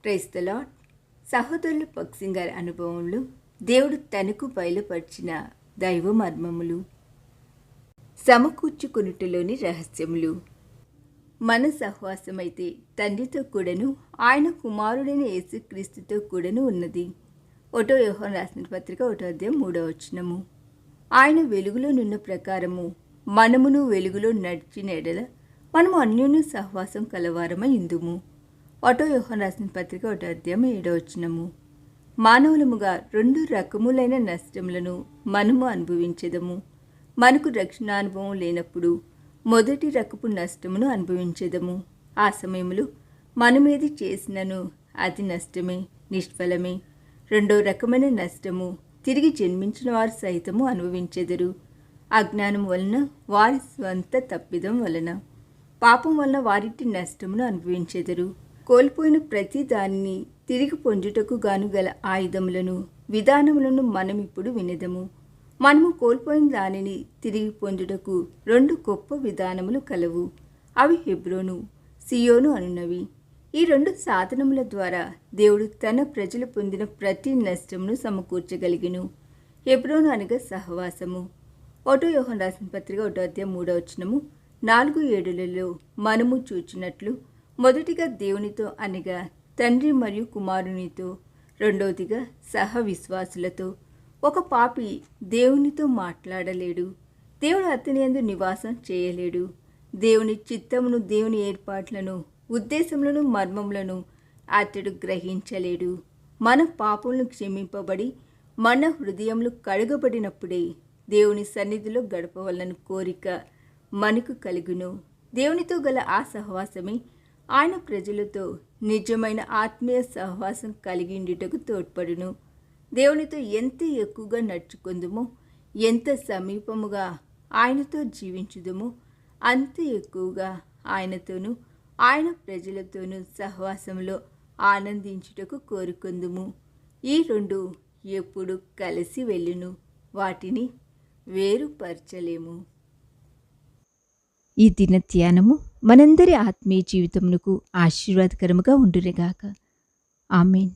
Praise the lord. సహోదరులు భక్సింగ్ గారి అనుభవంలో దేవుడు తనకు బయలుపరిచిన దైవ మర్మములు, సమకూర్చుకొనుటలోని రహస్యములు. మన సహవాసమైతే తండ్రితో కూడాను ఆయన కుమారుడైన యేసుక్రీస్తుతో కూడాను ఉన్నది. 1 యోహాను రాసిన పత్రిక 1వ అధ్యాయం 3వ వచనము. ఆయన వెలుగులో నున్న ప్రకారము మనమును వెలుగులో నడిచిన ఎడల మనము అన్యోన్య సహవాసం కలవారమై ఇందుము. 1 యోహాను రాసిన పత్రిక 1వ అధ్యాయం 7వ వచనము. మానవులముగా 2 రకములైన నష్టములను మనము అనుభవించెదము. మనకు రక్షణానుభవం లేనప్పుడు మొదటి రకపు నష్టమును అనుభవించెదము. ఆ సమయంలో మనమేది చేసినను అది నష్టమే, నిష్ఫలమే. 2వ రకమైన నష్టము తిరిగి జన్మించిన వారు సైతము అనుభవించెదరు. అజ్ఞానం వలన, వారి స్వంత తప్పిదం వలన, పాపం వలన వారిటి నష్టమును అనుభవించెదరు. కోల్పోయిన ప్రతి దానిని తిరిగి పొందుటకు గాను గల ఆయుధములను, విధానములను మనమిప్పుడు వినెదము. మనము కోల్పోయిన దానిని తిరిగి పొందుటకు 2 గొప్ప విధానములు కలవు. అవి హెబ్రోను, సియోను అనున్నవి. ఈ 2 సాధనముల ద్వారా దేవుడు తన ప్రజలు పొందిన ప్రతి నష్టమును సమకూర్చగలిగెను. హెబ్రోను అనగా సహవాసము. 1 యోహాను రాసిన పత్రిక 1వ అధ్యాయం 3వ వచనము. 4:7లలో మనము చూచినట్లు, మొదటిగా దేవునితో అనగా తండ్రి మరియు కుమారునితో, రెండవదిగా సహ విశ్వాసులతో. ఒక పాపి దేవునితో మాట్లాడలేడు. దేవుడు అతని యందు నివాసం చేయలేడు. దేవుని చిత్తమును, దేవుని ఏర్పాట్లను, ఉద్దేశములను, మర్మములను అతడు గ్రహించలేడు. మన పాపములను క్షమింపబడి మన హృదయములు కడుగబడినప్పుడే దేవుని సన్నిధిలో గడపవలన కోరిక మనకు కలుగును. దేవునితో గల ఆ సహవాసమే ఆయన ప్రజలతో నిజమైన ఆత్మీయ సహవాసం కలిగిండుటకు తోడ్పడును. దేవునితో ఎంత ఎక్కువగా నడుచుకుందుమో, ఎంత సమీపముగా ఆయనతో జీవించుదుమో, అంత ఎక్కువగా ఆయనతోనూ ఆయన ప్రజలతోనూ సహవాసంలో ఆనందించుటకు కోరుకుందుము. ఈ 2 ఎప్పుడు కలిసి వెళ్ళును, వాటిని వేరుపరచలేము. ఈ దిన ధ్యానము మనందరి ఆత్మీయ జీవితమునకు ఆశీర్వాదకరముగా ఉండునుగాక. ఆమేన్.